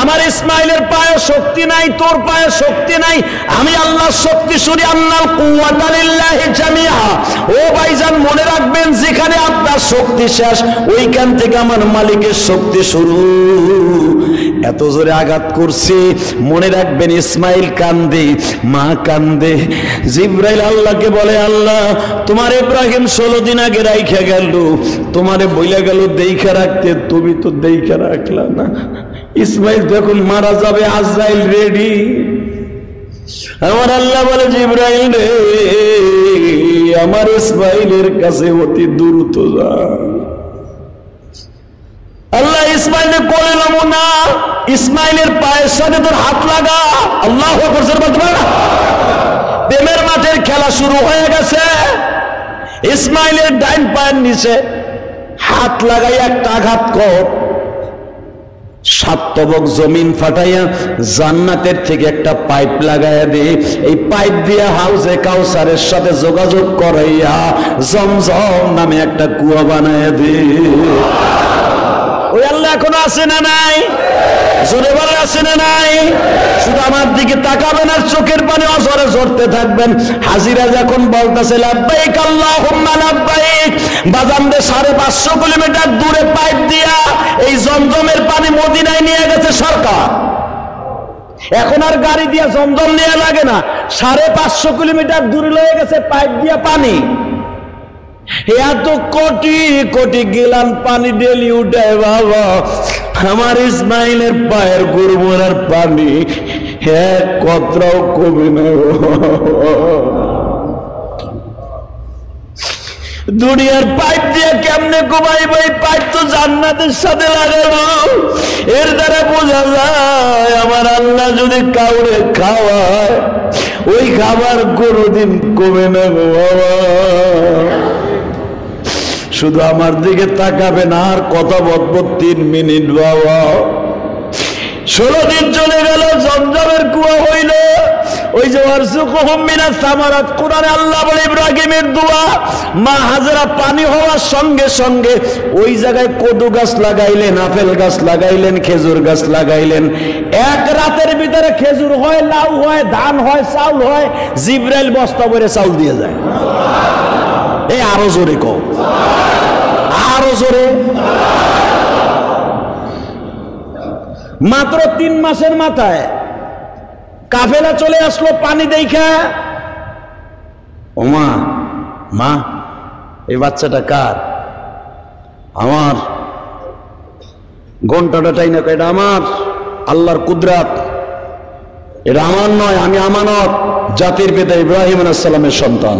আমার ইসমাইলের পায়ে শক্তি নাই, তোর পায়ে শক্তি নাই, আমি আল্লাহর শক্তি শুরি। আন্নাল কুওয়াতা লিল্লাহি জামিআ। ও ভাইজান মনে রাখবেন, যেখানে আপনার শক্তি শেষ, ওইখান থেকে আমার মালিকের শক্তি শুরু। এত জোরে আঘাত করছি, মনে রাখবেন ইসমাইল কান্দে, মা কান্দে। জিবরাইল আল্লাহকে বলে, আল্লাহ তোমার ইব্রাহিম 16 দিন আগে রাইখা গেল, তোমারে বইলা গেল দেইখা রাখতে, তুমি তো দেইখা রাখলা না। ইসমাইল যখন মারা যাবে, আজরাইল রেডি। আমার আল্লাহ বলে, জিবরাইল রে, আমার ইসমাইলের কাছে অতি দ্রুত যা। আল্লাহ ইসমাইলের কোলে নামো না, ইসমাইলের পায়ের সাথে তোর হাত লাগা। আল্লাহু আকবার বলতে পারে না? প্রেমের মাঠের খেলা শুরু হয়ে গেছে। ইসমাইলের ডাইন পায়ের নিচে হাত লাগাই একটা আঘাত কর। 7 তবক জমিন ফাটাইয়া জান্নাতের থেকে একটা পাইপ লাগাইয়া দে। এই পাইপ দিয়ে হাউজে কাউসারের সাথে যোগাযোগ করাইয়া জমজম নামে একটা কুয়া বানাইয়া দে। ওই আল্লাহ এখনো আছে না নাই? জোরে বলে আছে না নাই? শুধু আমার দিকে তাকাবেন আর চোখের পানি অঝরে ঝরতে থাকবেন। হাজিরা যখন বলতেছে লাব্বাইক আল্লাহুম্মা লাব্বাইক, বাজানদের 550 কিলোমিটার দূরে পাইপ দিয়া এই জমজমের পানি মদিনায় নিয়ে গেছে সরকার। এখন আর গাড়ি দিয়া জমজম নিয়ে লাগে না, 550 কিলোমিটার দূরে লয়ে গেছে পাইপ দিয়া পানি। এত কোটি কোটি গিলান পানি ডেলি উঠে বাবা, আমার ইসমাইলের পায়ের গুরমুরার পানি এক কতরাও কমে না। দুনিয়ার পাইপ দিয়ে কেমনে কমাই ভাই? পাইপ তো জান্নাতের সাথে লাগাবো। এর দ্বারা বোঝা যায় আমার আল্লাহ যদি কাউরে খাওয়ায়, ওই খাবার কোনোদিন কমে না গো বাবা। শুধু আমার দিকে তাকাবেন আর কথা বলবো 3 মিনিট বাবা। 16 দিন চলে গেল, জমজমের কুয়া হইল। ওই যে ওয়ারযুকহুম মিনাস সামারাত, কোরআনে আল্লাহ বলে ইব্রাহিমের দোয়া। মা হাজেরা পানি হওয়ার সঙ্গে সঙ্গে ওই জায়গায় কদু গাছ লাগাইলেন, আপেল গাছ লাগাইলেন, খেজুর গাছ লাগাইলেন। এক রাতের ভিতরে খেজুর হয়, লাউ হয়, ধান হয়, চাউল হয়। জিবরাইল বস্তা ভরে চাউল দিয়ে যায়। এই আরো জোরে কও, আরো জোরে। মাত্র 3 মাসের মাথায় কাফেলা চলে আসলো পানি দেখা। ও মা, মা এই বাচ্চাটা কার? আমার। ঘন্টাটা টাই না, এটা আমার, আল্লাহর কুদরত। এটা আমার নয়, আমি আমানত, জাতির পিতা ইব্রাহিম আলাইহিস সালামের সন্তান।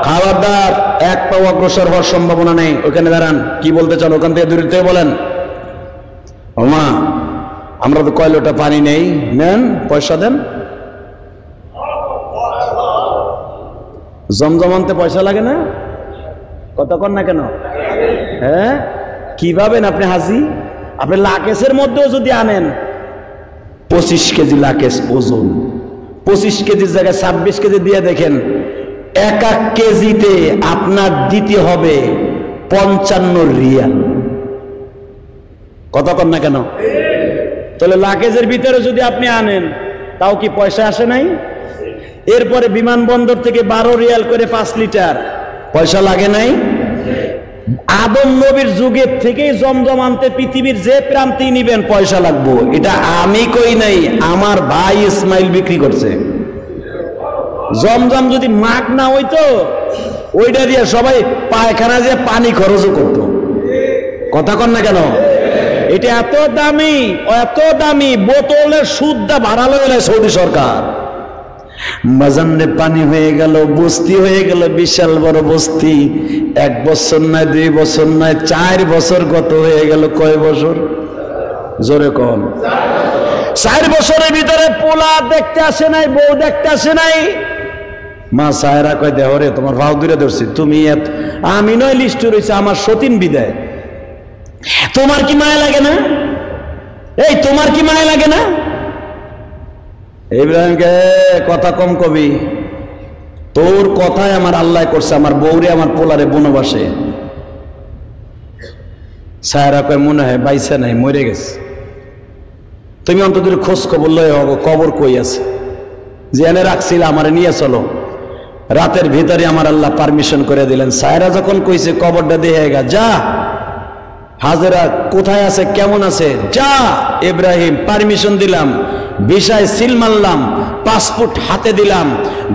খাবারদার, এক পাও অগ্রসর হওয়ার সম্ভাবনা নেই। ওখানে দাঁড়ান, কি বলতে চান ওখান থেকে দূরে থেকে বলেন। ওমা, আমরা তো কয় লোটা পানি নেই, নেন পয়সা দেন। জমজম আনতে পয়সা লাগে না? কথা কন না কেন? হ্যাঁ, কি ভাবেন আপনি হাজি? আপনি লাকেশের মধ্যেও যদি আনেন 25 কেজি লাকেশ ওজন, 25 কেজির জায়গায় 26 কেজি দিয়ে দেখেন, এক এক কেজিতে আপনার দিতে হবে 55 রিয়াল। কথা কন না কেন? তাহলে লাকেজের ভিতরে যদি আপনি আনেন তাও কি পয়সা আসে নাই? এরপরে বিমানবন্দর থেকে 12 রিয়াল করে 5 লিটার, পয়সা লাগে নাই? আদম নবীর যুগের থেকেই জমজম আনতে পৃথিবীর যে প্রান্তেই নিবেন পয়সা লাগবো। এটা আমি কই নাই, আমার ভাই ইসমাইল বিক্রি করছে। জমজম যদি মাগ না হইতো, ওইটা দিয়ে সবাই পায়খানা দিয়ে পানি খরচও করতো। কথা কন না কেন? এটা এত দামি, এত দামি, বোতলের সুদটা বাড়ালো গেলে সৌদি সরকার। বাজারে পানি হয়ে গেল, বস্তি হয়ে গেল, বিশাল বড় বস্তি। 1 বছর নয়, 2 বছর নয়, 4 বছর গত হয়ে গেল। কয় বছর? জোরে কন। 4 বছরের ভিতরে পোলা দেখতে আসে নাই, বউ দেখতে আসে নাই। মা সায়রা কয়, দেহ রে, তোমার ভাও দূরে ধরছি, তুমি আমি নয় লিস্ট রয়েছে, আমার সতীন বিদায়। তোমার কি মায়া লাগে না? এই তোমার কি মায়া লাগে না? ইব্রাহিমকে কথা কম কবি, তোর কথায় আমার আল্লাহ করছে আমার বউরে আমার পোলারে বনবাসে। সায়রা কয়, মনে হয় বাইসা নাই, মরে গেছে। তুমি অন্তত খোঁজ খবর লয়, কবর কই আছে, যে এনে রাখছিল আমার নিয়ে চলো। রাতের ভিতরে আমার আল্লাহ পারমিশন করে দিলেন। সায়রা যখন কইছে কবরটা দিয়ে গা, যা হাজেরা কোথায় আছে, কেমন আছে, যা। ইব্রাহিম পারমিশন দিলাম, ভিসায় সিল মারলাম, পাসপোর্ট হাতে দিলাম,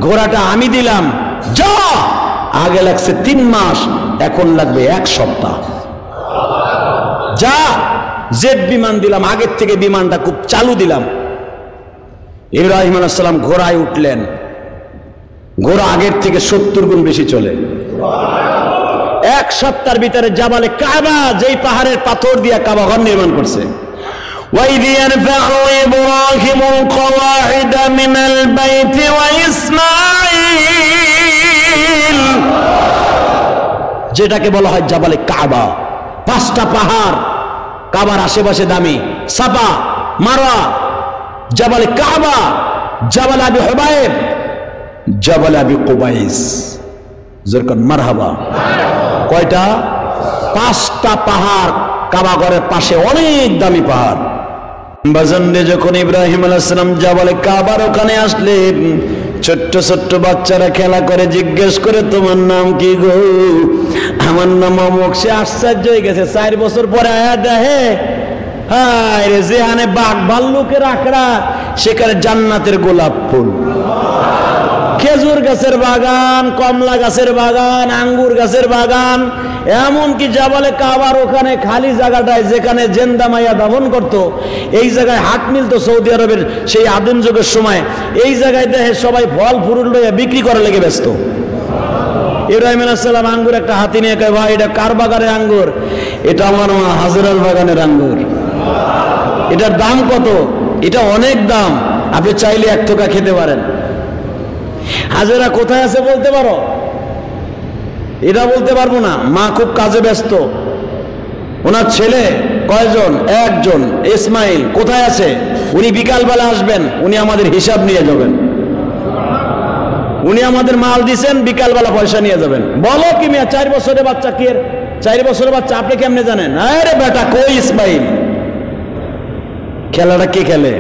ঘোড়াটা আমি দিলাম, যা। আগে লাগছে 3 মাস, এখন লাগবে 1 সপ্তাহ। যা। জেট বিমান দিলাম, আগের থেকে বিমানটা খুব চালু দিলাম। ইব্রাহিম আলাইহিস সালাম ঘোড়ায় উঠলেন। ঘোড়া আগের থেকে 70 গুণ বেশি চলে। 1 সপ্তাহের ভিতরে জাবালে কাবা, যেই পাহাড়ের পাথর দিয়ে কাবা ঘর নির্মাণ করছে। وَإِذْ يَرْفَعُ إِبْرَاهِيمُ الْقَوَاعِدَ مِنَ الْبَيْتِ وَإِسْمَاعِيلُ, যেটাকে বলা হয় জাবালে কাবা। 5টা পাহাড় কাবার আশেপাশে দামি, সাফা, মারওয়া, জাবালে কাবা, জাবাল আবি হুবাইব, জাবাল আবি কুবাইস। যেরকম মারহাবা। কয়টা? 5টা পাহাড় কাবা ঘরের পাশে, অনেক দামি পাহাড়। বাজারে যখন ইব্রাহিম আলাইহিস সালাম জাবালে কাবার ওখানে আসলেন, ছোট্ট ছোট্ট বাচ্চারা খেলা করে, জিজ্ঞেস করে, তোমার নাম কি গো? আমার নাম অমুক। সে আশ্চর্য হয়ে গেছে, 4 বছর পরে আয়া দেখে, হায় রে, যেখানে বাঘ ভাল্লুকের আখড়া সেখানে জান্নাতের গোলাপ ফুল। খেজুর গাছের বাগান, কমলা গাছের বাগান, আঙ্গুর গাছের বাগান, এমনকি জাবালে কাবার ওখানে খালি জায়গাটায় যেখানে জেন্দা মাইয়া দাফন করত, এই জায়গায় হাট মিলত সৌদি আরবের সেই আদিম যুগের সময়। এই জায়গায় দেখে সবাই ফল ফুরুল লইয়া বিক্রি করা লেগে ব্যস্ত। ইব্রাহিম আলাইহিস সালাম আঙ্গুর একটা হাতি নিয়ে কয়, ভাই এটা কার বাগানের আঙ্গুর? এটা আমার মা হাজেরার বাগানের আঙ্গুর। এটার দাম কত? এটা অনেক দাম, আপনি চাইলে 1 থোকা খেতে পারেন। হাজেরা কোথায় আছে বলতে পারো? এটা বলতে পারবো না, মা খুব কাজে ব্যস্ত। ওনার ছেলে কয়জন? 1 জন, ইসমাইল। কোথায় আছে? উনি বিকালবেলা আসবেন, উনি আমাদের হিসাব নিয়ে যাবেন। উনি আমাদের মাল দিছেন, বিকালবেলা পয়সা নিয়ে যাবেন। বলো কি মিয়া, 4 বছরের বাচ্চা কি? 4 বছরের বাচ্চা আপনি কেমনে জানেন? আরে বেটা, কই ইসমাইল? খেলাটা কে খেলে?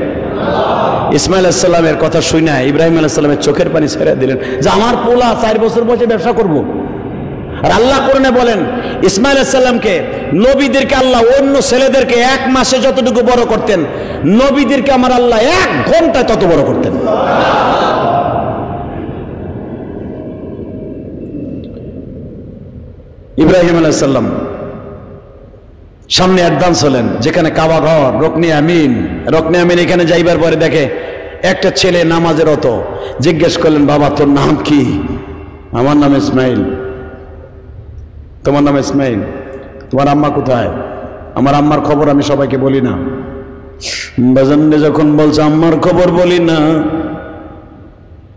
ইসমাইল আলাইহিস সালামের কথা শুনে ইব্রাহিম আলাইহিস সালামের চোখের পানি ছেড়ে দিলেন, যে আমার পোলা 4 বছর বয়সে ব্যবসা করবো। আর আল্লাহ কোরআনে বলেন, ইসমাইল আলাইহিস সালামকে, নবীদেরকে আল্লাহ অন্য ছেলেদেরকে 1 মাসে যতটুকু বড় করতেন, নবীদেরকে আমার আল্লাহ 1 ঘন্টায় তত বড় করতেন। ইব্রাহিম আলাইহিস সালাম সামনে অ্যাডভান্স হলেন, যেখানে কাবা ঘর, রুকনে আমিন। এখানে যাইবার পরে দেখে একটা ছেলে নামাজের রত। জিজ্ঞেস করলেন, বাবা তোর নাম কি? আমার নাম ইসমাইল। তোমার নাম ইসমাইল। তোমার আম্মা কোথায়? আমার আম্মার খবর আমি সবাইকে বলি না। বাজানরে যখন বলছে আম্মার খবর বলি না,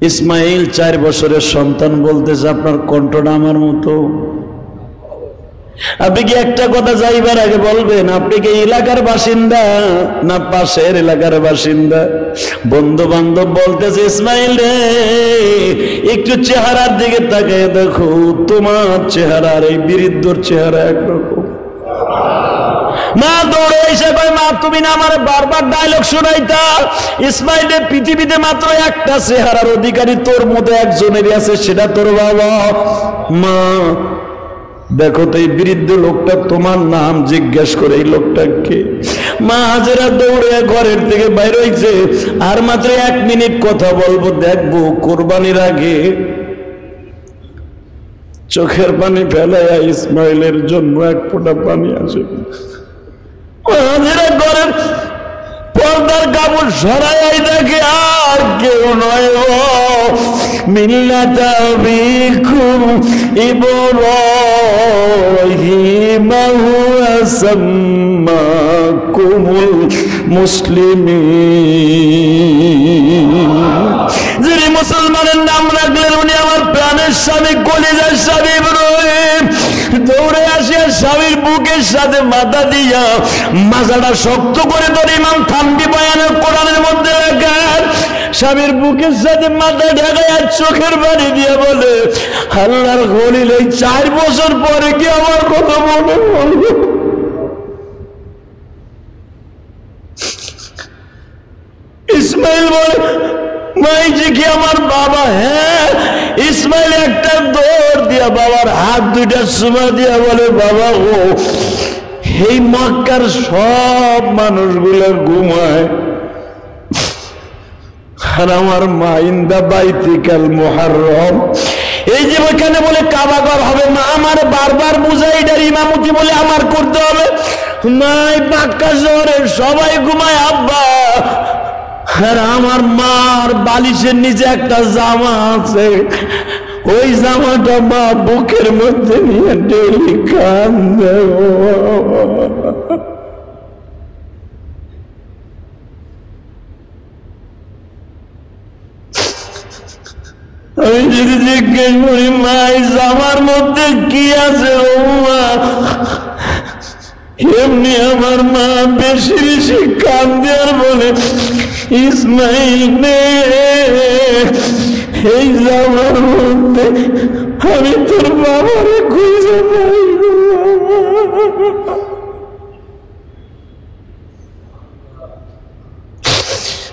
ইসমাইল 4 বছরের সন্তান বলতেছে আপনার কণ্ঠটা আমার মতো। আপনি কি একটা কথা যাইবার আগে বলবেন আপনি কি এলাকার বাসিন্দা না পাশের এলাকার বাসিন্দা? বন্ধু বান্ধব বলতেছে ইসমাইল রে একটু চেহারার দিকে তাকিয়ে দেখো, তোমার চেহারা আর এই বৃদ্ধর চেহারা একরকম। মা দৌড়ে এসে কয় মা তুমি না আমার বারবার ডায়লগ শোনাইতা, ইসমাইলের পৃথিবীতে মাত্র একটা চেহারার অধিকারী তোর মতো একজনেরই আছে, সেটা তোর বাবা। মা দেখো তো এই বৃদ্ধ লোকটা তোমার নাম জিজ্ঞেস করে এই লোকটাকে। মা হাজেরা দৌড়ে ঘরের থেকে বাইরে হয়েছে, আর মাত্র 1 মিনিট কথা বলবো, দেখবো কোরবানির আগে চোখের পানি ফেলাইয়া ইসমাইলের জন্য 1 ফোঁটা পানি আসে। হাজেরা ঘরের পর্দার কাপড় সরাই দেখে আর কেউ নয় গো, মিল্লাতা বিকুম ইব্রাহিম হুয়া সাম্মাকুমুল মুসলিমিন। যিনি মুসলমানের নাম রাখলেন উনি আমার প্রাণের স্বামী, কলিজার স্বামী ইব্রাহিম। দৌড়ে আসিয়া স্বামীর বুকের সাথে মাথা দিয়া মাথাটা শক্ত করে ধরে ইমাম থাম্বি বয়ানের কোরআনের মধ্যে লেখেন, স্বামীর বুকের সাথে মাথা ঢাকায় চোখের পানি দিয়ে বলে আল্লাহর খলিল এই 4 বছর পরে কি আমার কথা মনে পড়বে? ইসমাইল বলে মাইজি কি আমার বাবা? হ্যাঁ। ইসমাইল একটা দৌড় দিয়া বাবার হাত 2টা চুমা দিয়া বলে বাবা ও এই মক্কার সব মানুষগুলো ঘুমায় আর আমার মা ইন্দা বাইতিকাল মুহাররম, এই যে ওখানে বলে কাবাঘর হবে, মা আমার বারবার বুঝাই এটার ইমামতি বলে আমার করতে হবে। মাই মক্কা শহরে সবাই ঘুমায় আব্বা, আর আমার মার বালিশের নিচে একটা জামা আছে, ওই জামাটা মা বুকের মধ্যে নিয়ে ডেলি কান্দে। আমি যদি জিজ্ঞেস করি মা এই জামার মধ্যে কি আছে ও মা, এমনি আমার মা বেশি বেশি কান্দে আর বলে ইসমাইল নে এই জামার মধ্যে আমি তোর বাবারে খুঁজে পাই।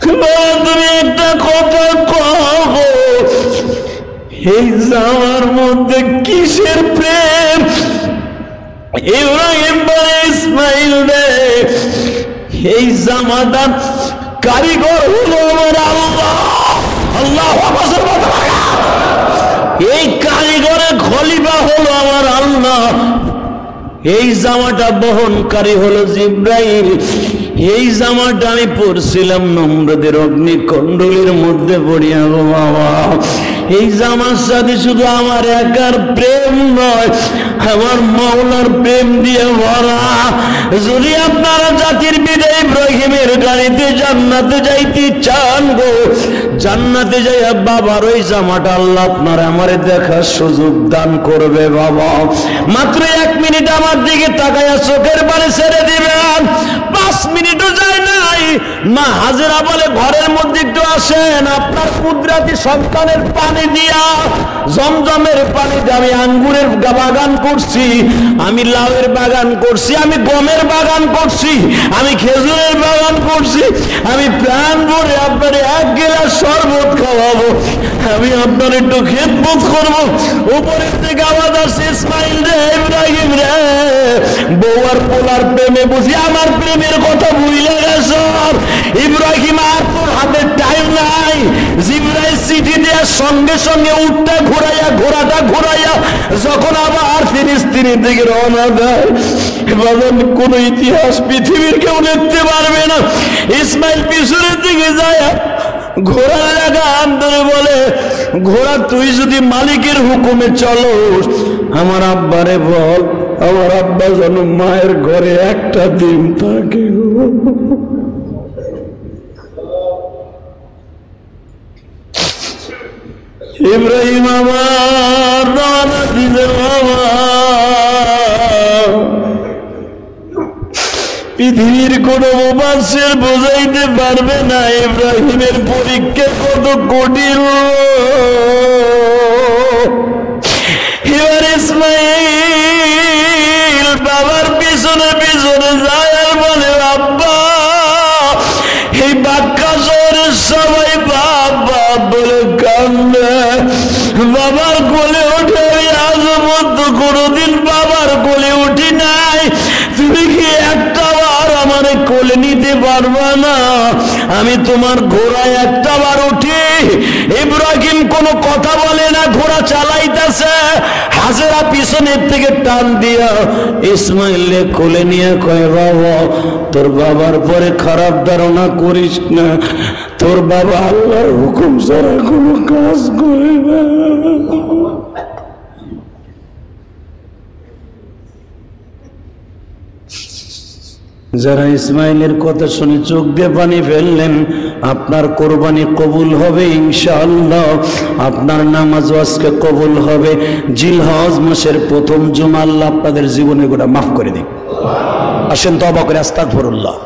তুমি একটা কথা কও, এই জামার মধ্যে কিসের প্রেম? ইব্রাহিম বলে ইসমাইল রে এই জামাটা কারিগর হলো আমার আল্লাহ। আল্লাহু আকবার। এই কারিগরের খলিফা হলো আমার আল্লাহ, এই জামাটা বহনকারী হলো জিব্রাইল। এই জামাটা আমি পরছিলাম নমরুদের অগ্নিকুণ্ডলীর মধ্যে পড়িয়া গো বাবা। এই জামার সাথে শুধু আমার একার প্রেম নয়, আমার মাওলার প্রেম দিয়ে ভরা। যদি আপনারা জাতির পিতা ইব্রাহিমের গাড়িতে জান্নাতে যাইতে চান গো, জান্নাতে যাইয়া বাবার ওই জামাটা আল্লাহ আপনার আমারে দেখার সুযোগ দান করবে বাবা। মাত্র 1 মিনিট আমার দিকে তাকাইয়া চোখের পানি ছেড়ে দিবেন, 5 মিনিটও যায় নাই। মা হাজেরা বলে ঘরের মধ্যে একটু আসেন, আপনার কুদরতি সন্তানের পানি দিয়া, জমজমের পানি দিয়ে আমি আঙ্গুরের বাগান করছি, আমি লাউয়ের বাগান করছি, আমি গমের বাগান করছি, আমি খেজুরের বাগান করছি, আমি প্রাণ ভরে আপনার 1 গ্লাস শরবত খাওয়াবো, আমি আপনার একটু খেদমত করবো। উপরের থেকে আওয়াজ আসছে ইসমাইল রে ইব্রাহিম রে বউ আর পোলার প্রেমে বুঝি আমার প্রেমের কথা ভুলে গেছ। ইব্রাহিম আর তোর হাতে টাইম নাই, জিবরাইল চিঠি দেওয়ার সঙ্গে সঙ্গে উঠটা ঘোরাইয়া ঘোড়াটা ঘোরাইয়া যখন আবার ফিলিস্তিনের দিকে রওনা দেয়, কোন ইতিহাস পৃথিবীর কেউ লিখতে পারবে না। ইসমাইল পিছনের দিকে যায় ঘোড়ার লাগাম ধরে বলে, ঘোড়া তুই যদি মালিকের হুকুমে চলো, আমার আব্বারে বল আমার আব্বা যেন মায়ের ঘরে একটা ডিম থাকে। ইব্রাহিম আমার রওনা দিলে বাবা, পৃথিবীর কোন মুফাসসির বোঝাইতে পারবে না ইব্রাহিমের পরীক্ষা কত কঠিন। এবার ইসমাইল বাবার পিছনে পিছনে যায় আর বলে, আব্বা এই বাক্কা শহরের সবাই বাপ বাপ বলে কান্দে, বাবার কোলে ওঠে। আমি আজ পর্যন্ত কোনোদিন বাবার কোলে উঠি নাই, তুমি কি একটা বার আমার কোলে নিতে পারবা না? আমি তোমার ঘোড়ায় একটা বার উঠি। ইব্রাহিম কোনো কথা বলে না, ঘোড়া চালাইতেছে। হাজেরা পিছনের থেকে টান দিয়া ইসমাইলে কোলে নিয়ে কয়, বাবা তোর বাবার পরে খারাপ ধারণা করিস না, তোর বাবা আল্লাহর হুকুম ছাড়া কোনো কাজ করে না। যারা ইসমাইলের কথা শুনে চোখ দিয়ে পানি ফেললেন, আপনার কোরবানি কবুল হবে ইনশাআল্লাহ, আপনার নামাজ আজকে কবুল হবে। জিলহজ মাসের প্রথম জুমা আল্লাহ আপনাদের জীবনে গোটা মাফ করে দিন। আসেন তওবা করে আস্তাগফিরুল্লাহ।